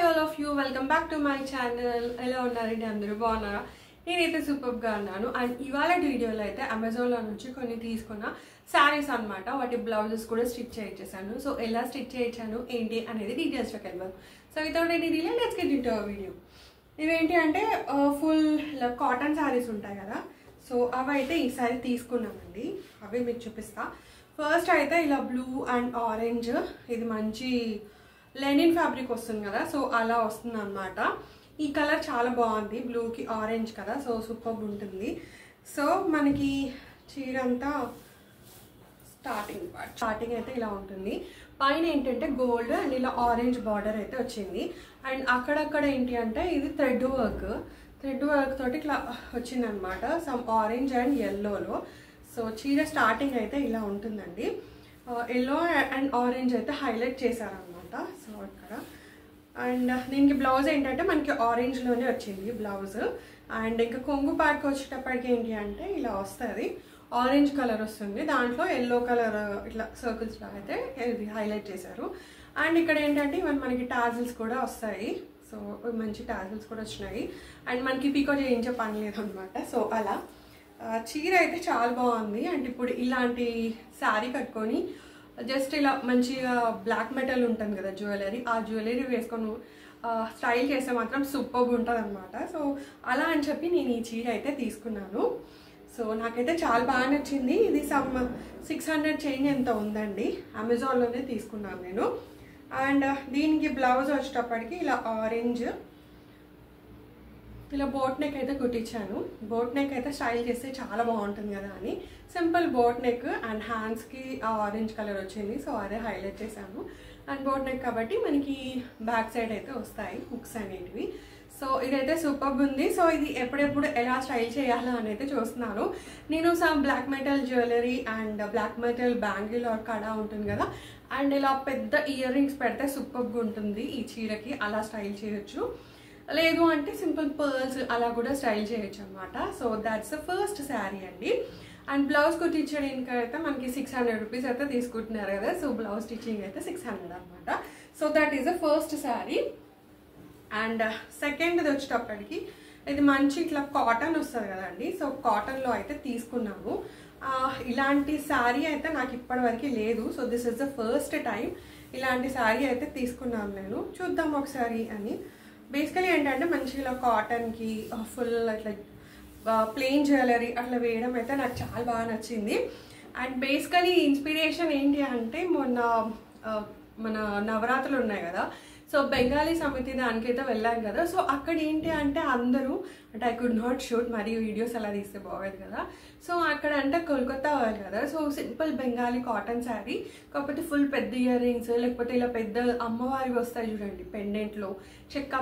all of you, welcome back to my channel. Hello ఉన్నారండి అందరూ బాగున్నారా? నేనైతే సూపర్ గా ఉన్నాను. అండ్ ఇవాళ వీడియోలో అయితే అమెజాన్ లో నుంచి కొన్ని తీసుకున్న సారీస్ అన్నమాట. వాటి బ్లౌజెస్ కూడా స్టిచ్ చేయించేసాను. సో ఎలా స్టిచ్ చేయించాను ఏంటి అనేది డీటెయిల్స్ లోకి వెళ్దాం. So without any delay let's get into video. ఇవేంటి అంటే ఫుల్ కాటన్ సారీస్ ఉంటాయి కదా, సో అవి అయితే ఈసారి తీసుకున్నామండి. అవి మీకు చూపిస్తా. ఫస్ట్ అయితే ఇలా బ్లూ అండ్ ఆరెంజ్, ఇది మంచి లెనిన్ ఫ్యాబ్రిక్ వస్తుంది కదా, సో అలా వస్తుంది అనమాట. ఈ కలర్ చాలా బాగుంది, బ్లూకి ఆరెంజ్ కదా, సో సూపర్ ఉంటుంది. సో మనకి చీర అంతా స్టార్టింగ్ అయితే ఇలా ఉంటుంది. పైన ఏంటంటే గోల్డ్ అండ్ ఇలా ఆరెంజ్ బార్డర్ అయితే వచ్చింది. అండ్ అక్కడక్కడ ఏంటి అంటే ఇది థ్రెడ్ వర్క్ తోటి ఇట్లా వచ్చిందనమాట, సమ్ ఆరెంజ్ అండ్ ఎల్లోలో. సో చీర స్టార్టింగ్ అయితే ఇలా ఉంటుందండి. ఎల్లో అండ్ ఆరెంజ్ అయితే హైలైట్ చేశారనమాట. సో ఇక్కడ అండ్ దీనికి బ్లౌజ్ ఏంటంటే మనకి ఆరెంజ్లోనే వచ్చింది బ్లౌజ్. అండ్ ఇంకా కొంగు పార్క్ వచ్చేటప్పటికి ఏంటి అంటే ఇలా వస్తుంది, ఆరెంజ్ కలర్ వస్తుంది, దాంట్లో ఎల్లో కలర్ ఇట్లా సర్కిల్స్లో అయితే ఇది హైలైట్ చేశారు. అండ్ ఇక్కడ ఏంటంటే ఇవన్నీ మనకి టాజిల్స్ కూడా వస్తాయి. సో మంచి టాజిల్స్ కూడా వచ్చినాయి. అండ్ మనకి పీకో చేయించే పని లేదు అనమాట. సో అలా చీర అయితే చాలా బాగుంది. అండ్ ఇప్పుడు ఇలాంటి శారీ కట్టుకొని జస్ట్ ఇలా మంచిగా బ్లాక్ మెటల్ ఉంటుంది కదా జ్యువెలరీ, ఆ జ్యువెలరీ వేసుకొని స్టైల్ చేస్తే మాత్రం సూపర్గా ఉంటుంది అనమాట. సో అలా అని చెప్పి నేను ఈ చీర అయితే తీసుకున్నాను. సో నాకైతే చాలా బాగా నచ్చింది. ఇది సమ్ 600 చేంజ్ ఎంత ఉందండి, అమెజాన్లోనే తీసుకున్నాను నేను. అండ్ దీనికి బ్లౌజ్ వచ్చేటప్పటికి ఇలా ఆరెంజ్, ఇలా బోట్ నెక్ అయితే కుట్టించాను. బోట్ నెక్ అయితే స్టైల్ చేస్తే చాలా బాగుంటుంది కదా అని సింపుల్ బోట్ నెక్ అండ్ హ్యాండ్స్కి ఆరెంజ్ కలర్ వచ్చింది, సో అదే హైలైట్ చేశాను. అండ్ బోట్ నెక్ కాబట్టి మనకి బ్యాక్ సైడ్ అయితే వస్తాయి హుక్స్ అనేటివి. సో ఇదైతే సూపర్గా ఉంది. సో ఇది ఎప్పుడెప్పుడు ఎలా స్టైల్ చేయాలో అని అయితే చూస్తున్నాను నేను. Some black metal jewellery and black metal bangle or kada ఉంటుంది కదా, అండ్ ఇలా పెద్ద ఇయర్ రింగ్స్ పెడితే సూపర్గా ఉంటుంది ఈ చీరకి, అలా స్టైల్ చేయొచ్చు. లేదు అంటే సింపుల్ పర్ల్స్ అలా కూడా స్టైల్ చేయొచ్చు అనమాట. So that's the first sari అండి. అండ్ బ్లౌజ్ కుట్టించడానికి అయితే మనకి 600 రూపీస్ అయితే తీసుకుంటున్నారు కదా, సో బ్లౌజ్ స్టిచ్చింగ్ అయితే 600 అనమాట. So that is the first sari. And సెకండ్ది వచ్చేటప్పటికి ఇది మంచి ఇట్లా కాటన్ వస్తుంది కదండి, సో కాటన్లో అయితే తీసుకున్నాను. ఇలాంటి శారీ అయితే నాకు ఇప్పటివరకు లేదు. So this is the first time ఇలాంటి శారీ అయితే తీసుకున్నాను నేను. చూద్దాం ఒకసారి అని. బేసికలీ ఏంటంటే మంచిగా ఇలా కాటన్కి ఫుల్ అట్లా ప్లెయిన్ జ్యువెలరీ అట్లా వేయడం అయితే నాకు చాలా బాగా నచ్చింది. అండ్ బేసికలీ ఇన్స్పిరేషన్ ఏంటి అంటే మన నవరాత్రులు ఉన్నాయి కదా, సో బెంగాలీ సమితి దానికైతే వెళ్ళాను కదా, సో అక్కడ ఏంటి అంటే అందరూ అంటే ఐ కుడ్ నాట్ షూట్, మరి వీడియోస్ అలా తీస్తే బాగోదు కదా. సో అక్కడ అంటే కోల్కతా వాళ్ళు కదా, so simple Bengali cotton sari కాకపోతే ఫుల్ పెద్ద ఇయర్ రింగ్స్, లేకపోతే ఇలా పెద్ద అమ్మవారి వస్తాయి చూడండి పెండెంట్లో చెక్క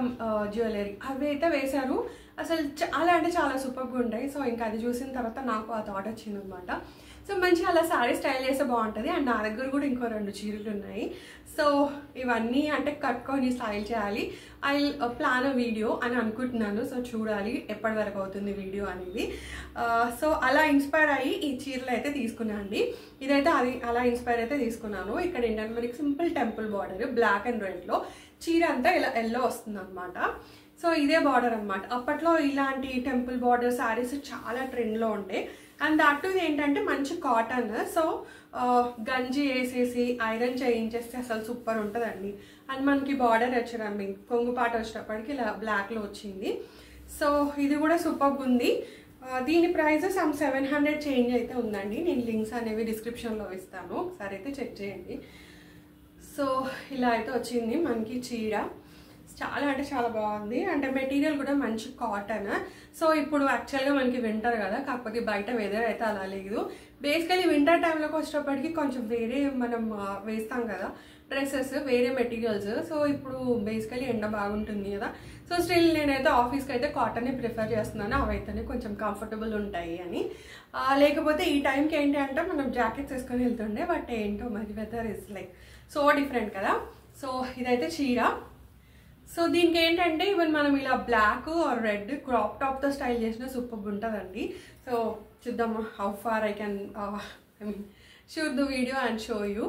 జ్యువెలరీ, అవి అయితే వేశారు. అసలు చాలా అంటే చాలా సూపర్గా ఉంటాయి. సో ఇంకా అది చూసిన తర్వాత నాకు ఆ థాట్ వచ్చింది అనమాట. సో మంచిగా అలా శారీ స్టైల్ చేస్తే బాగుంటుంది. అండ్ నా దగ్గర కూడా ఇంకో 2 చీరలు ఉన్నాయి. సో ఇవన్నీ అంటే కట్టుకొని స్టైల్ చేయాలి. ఐ ప్లాన్ వీడియో అని అనుకుంటున్నాను. సో చూడాలి ఎప్పటి వరకు అవుతుంది వీడియో అనేది. సో అలా ఇన్స్పైర్ అయ్యి ఈ చీరలు అయితే తీసుకున్నాను అండి. ఇదైతే అది అలా ఇన్స్పైర్ అయితే తీసుకున్నాను. ఇక్కడ ఏంటంటే మనకి simple temple border black and రెడ్లో, చీర అంతా ఇలా ఎల్లో వస్తుంది అనమాట. సో ఇదే బార్డర్ అనమాట. అప్పట్లో ఇలాంటి టెంపుల్ బార్డర్ శారీస్ చాలా ట్రెండ్లో ఉండే. అండ్ దట్టు ఏంటంటే మంచి కాటన్, సో గంజి వేసేసి ఐరన్ చేయించేస్తే అసలు సూపర్ ఉంటుందండి. అండ్ మనకి బార్డర్ వచ్చేదండి కొంగుపాట వచ్చేటప్పటికి ఇలా బ్లాక్లో వచ్చింది. సో ఇది కూడా సూపర్గా ఉంది. దీని ప్రైస్ సమ్ 700 చేంజ్ అయితే ఉందండి. నేను లింక్స్ అనేవి డిస్క్రిప్షన్లో ఇస్తాను, ఒకసారి అయితే చెక్ చేయండి. సో ఇలా అయితే వచ్చింది మనకి చీర. చాలా అంటే చాలా బాగుంది. అంటే మెటీరియల్ కూడా మంచి కాటన్. సో ఇప్పుడు యాక్చువల్గా మనకి వింటర్ కదా, కాకపోతే బయట వెదర్ అయితే అలా లేదు. బేసికలీ వింటర్ టైంలోకి వచ్చేటప్పటికి కొంచెం వేరే మనం వేస్తాం కదా డ్రెస్సెస్, వేరే మెటీరియల్స్. సో ఇప్పుడు బేసికలీ ఎండ బాగుంటుంది కదా, సో స్టిల్ నేనైతే ఆఫీస్కి అయితే కాటనే ప్రిఫర్ చేస్తున్నాను, అవైతేనే కొంచెం కంఫర్టబుల్ ఉంటాయి అని. లేకపోతే ఈ టైంకి ఏంటి అంటే మనం జాకెట్స్ వేసుకొని వెళ్తుండే, బట్ ఏంటో మరి weather is like so different కదా. సో ఇదైతే చీర. సో దీనికి ఏంటంటే ఈవెన్ మనం ఇలా బ్లాక్ ఆర్ రెడ్ క్రాప్ టాప్తో స్టైల్ చేసిన సూపర్ ఉంటుందండి. సో చూద్దాము how far I can I mean shoot the video and show you.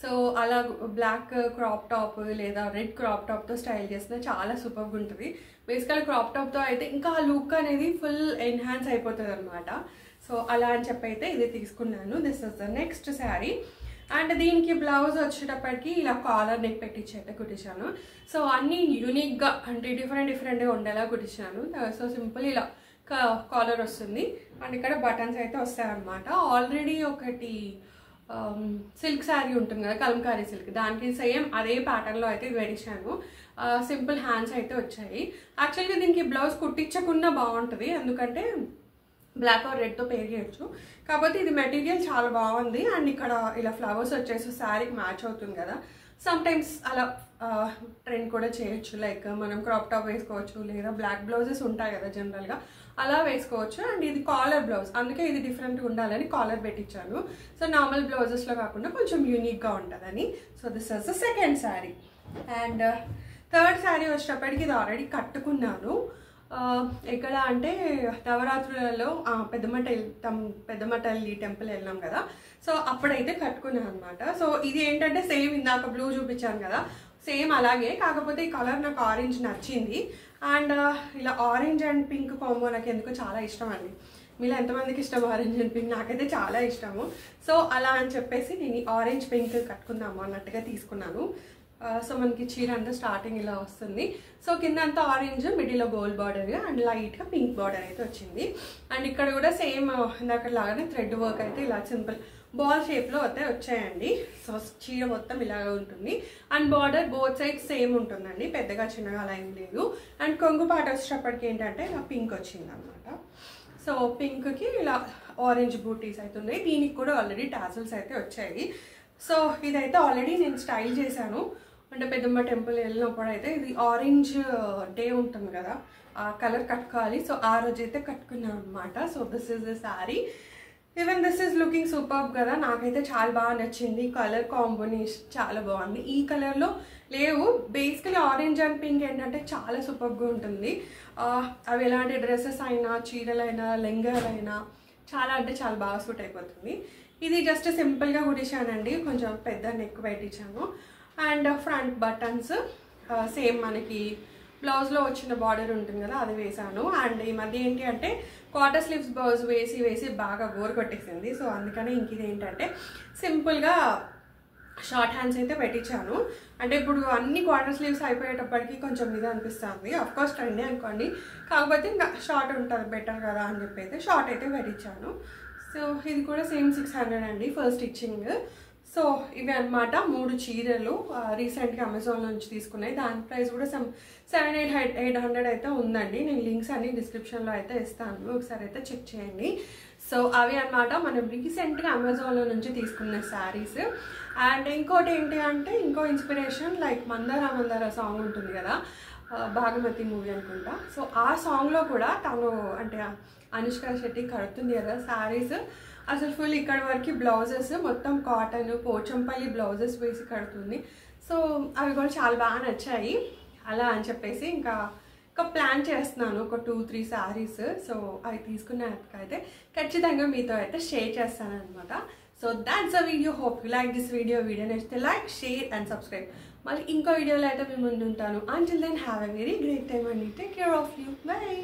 So అలా బ్లాక్ క్రాప్ టాప్ లేదా రెడ్ క్రాప్ టాప్తో స్టైల్ చేసిన చాలా సూపర్గా ఉంటుంది. బేసికల్ క్రాప్ టాప్తో అయితే ఇంకా ఆ లుక్ అనేది ఫుల్ ఎన్హాన్స్ అయిపోతుంది అనమాట. సో అలా అని చెప్పి అయితే ఇది తీసుకున్నాను. This is the next sari. And దీనికి బ్లౌజ్ వచ్చేటప్పటికి ఇలా కాలర్ నెక్ పెట్టించైతే కుట్టించాను. సో అన్నీ యూనిక్గా అంటే డిఫరెంట్గా ఉండేలా కుట్టించాను. సో సింపుల్ ఇలా కాలర్ వస్తుంది అండ్ ఇక్కడ బటన్స్ అయితే వస్తాయన్నమాట. ఆల్రెడీ ఒకటి సిల్క్ శారీ ఉంటుంది కదా, కలంకారీ సిల్క్, దానికి సేమ్ అదే ప్యాటర్న్లో అయితే వేడిచాను. సింపుల్ హ్యాండ్స్ అయితే వచ్చాయి. యాక్చువల్గా దీనికి బ్లౌజ్ కుట్టించకుండా బాగుంటుంది, ఎందుకంటే బ్లాక్ ఆర్ రెడ్తో పేర్ చేయొచ్చు. కాకపోతే ఇది మెటీరియల్ చాలా బాగుంది అండ్ ఇక్కడ ఇలా ఫ్లవర్స్ వచ్చేసి శారీకి మ్యాచ్ అవుతుంది కదా. సమ్ టైమ్స్ అలా ట్రెండ్ కూడా చేయొచ్చు, లైక్ మనం క్రాప్ టాప్ వేసుకోవచ్చు లేదా బ్లాక్ బ్లౌజెస్ ఉంటాయి కదా జనరల్గా, అలా వేసుకోవచ్చు. అండ్ ఇది కాలర్ బ్లౌజ్, అందుకే ఇది డిఫరెంట్గా ఉండాలని కాలర్ పెట్టించాను. సో నార్మల్ బ్లౌజెస్లో కాకుండా కొంచెం యూనిక్గా ఉంటుందని. So this is the second sari. And third sari వచ్చేటప్పటికి ఇది ఆల్రెడీ కట్టుకున్నాను. ఎక్కడ అంటే నవరాత్రులలో పెద్దమ్మ తల్లి టెంపుల్ వెళ్ళాం కదా, సో అప్పుడైతే కట్టుకున్నాను అనమాట. సో ఇది ఏంటంటే సేమ్ ఇందాక బ్లూ చూపించాను కదా, సేమ్ అలాగే, కాకపోతే ఈ కలర్ నాకు ఆరెంజ్ నచ్చింది. అండ్ ఇలా ఆరెంజ్ అండ్ పింక్ కాంబో నాకు ఎందుకో చాలా ఇష్టం అండి. మీలో ఎంతమందికి ఇష్టం ఆరెంజ్ అండ్ పింక్? నాకైతే చాలా ఇష్టము. సో అలా అని చెప్పేసి నేను ఆరెంజ్ పింక్ కట్టుకుందాము అన్నట్టుగా తీసుకున్నాను. సో మనకి చీర అంతా స్టార్టింగ్ ఇలా వస్తుంది. సో కింద అంతా ఆరెంజ్, మిడిల్లో గోల్డ్ బార్డర్ అండ్ లైట్గా పింక్ బార్డర్ అయితే వచ్చింది. అండ్ ఇక్కడ కూడా సేమ్ ఇందాక లాగానే థ్రెడ్ వర్క్ అయితే ఇలా సింపుల్ బాల్ షేప్లో అయితే వచ్చాయండి. సో చీర మొత్తం ఇలాగే ఉంటుంది and border both side same ఉంటుందండి, పెద్దగా చిన్నగా అలా ఏం లేదు. అండ్ కొంగు పాట వచ్చేటప్పటికి ఏంటంటే ఇలా పింక్ వచ్చింది అనమాట. సో పింక్కి ఇలా ఆరెంజ్ బూటీస్ అయితే ఉన్నాయి. దీనికి కూడా ఆల్రెడీ టాజల్స్ అయితే వచ్చాయి. సో ఇదైతే ఆల్రెడీ నేను స్టైల్ చేశాను. అంటే పెద్దమ్మ టెంపుల్ వెళ్ళినప్పుడు అయితే ఇది ఆరెంజ్ డే ఉంటుంది కదా, ఆ కలర్ కట్టుకోవాలి. సో ఆ రోజు అయితే కట్టుకున్నాను అనమాట. So this is the sari. Even this is looking super కదా, నాకైతే చాలా బాగా నచ్చింది. కలర్ కాంబినేషన్ చాలా బాగుంది. ఈ కలర్లో లేవు, బేసికలీ ఆరెంజ్ అండ్ పింక్ ఏంటంటే చాలా సూపర్గా ఉంటుంది. అవి ఎలాంటి డ్రెస్సెస్ అయినా, చీరలైనా, లెంగాలైనా చాలా అంటే చాలా బాగా సూట్ అయిపోతుంది. ఇది జస్ట్ సింపుల్గా కుట్టించానండి, కొంచెం పెద్ద నెక్ పెట్టించాను. అండ్ ఫ్రంట్ బటన్స్ సేమ్ మనకి బ్లౌజ్లో వచ్చిన బార్డర్ ఉంటుంది కదా, అది వేసాను. అండ్ ఈ మధ్య ఏంటి అంటే క్వార్టర్ స్లీవ్స్ బ్లౌజ్ వేసి బాగా బోర్ కొట్టేసింది. సో అందుకని ఇంక ఇది ఏంటంటే సింపుల్గా షార్ట్ హ్యాండ్స్ అయితే పెట్టించాను. అంటే ఇప్పుడు అన్ని క్వార్టర్ స్లీవ్స్ అయిపోయేటప్పటికి కొంచెం ఇది అనిపిస్తుంది. అఫ్కోర్స్ ట్రెండే అనుకోండి, కాకపోతే ఇంకా షార్ట్ ఉంటుంది బెటర్ కదా అని చెప్పి అయితే షార్ట్ అయితే పెట్టించాను. సో ఇది కూడా సేమ్ 600 అండి ఫస్ట్ స్టిచ్చింగ్. సో ఇవి అనమాట 3 చీరలు రీసెంట్గా అమెజాన్ నుంచి తీసుకున్నాయి. దాని ప్రైస్ కూడా 700-800 అయితే ఉందండి. నేను లింక్స్ అన్ని డిస్క్రిప్షన్లో అయితే ఇస్తాను, ఒకసారి అయితే చెక్ చేయండి. సో అవి అనమాట మనం రీసెంట్గా అమెజాన్లో నుంచి తీసుకున్న శారీస్. అండ్ ఇంకోటి ఏంటి అంటే ఇంకో ఇన్స్పిరేషన్, లైక్ మందార సాంగ్ ఉంటుంది కదా, భాగమతి మూవీ అనుకుంటా. సో ఆ సాంగ్లో కూడా తను అంటే అనుష్క శెట్టి కడుతుంది కదా శారీస్, అసలు ఫుల్ ఇక్కడ వరకు బ్లౌజెస్ మొత్తం కాటన్ పోచంపల్లి బ్లౌజెస్ వేసి కడుతుంది. సో అవి కూడా చాలా బాగా నచ్చాయి. అలా అని చెప్పేసి ఇంకా ప్లాన్ చేస్తున్నాను ఒక 2-3 శారీస్. సో అవి తీసుకున్నాకైతే ఖచ్చితంగా మీతో అయితే షేర్ చేస్తాను అనమాట. So that's a video. Hope you like this video నచ్చితే లైక్, షేర్ అండ్ సబ్స్క్రైబ్. మళ్ళీ ఇంకో వీడియోలో అయితే మేము ముందు ఉంటాను. Until then have a very great time అండి. Take care of you. By.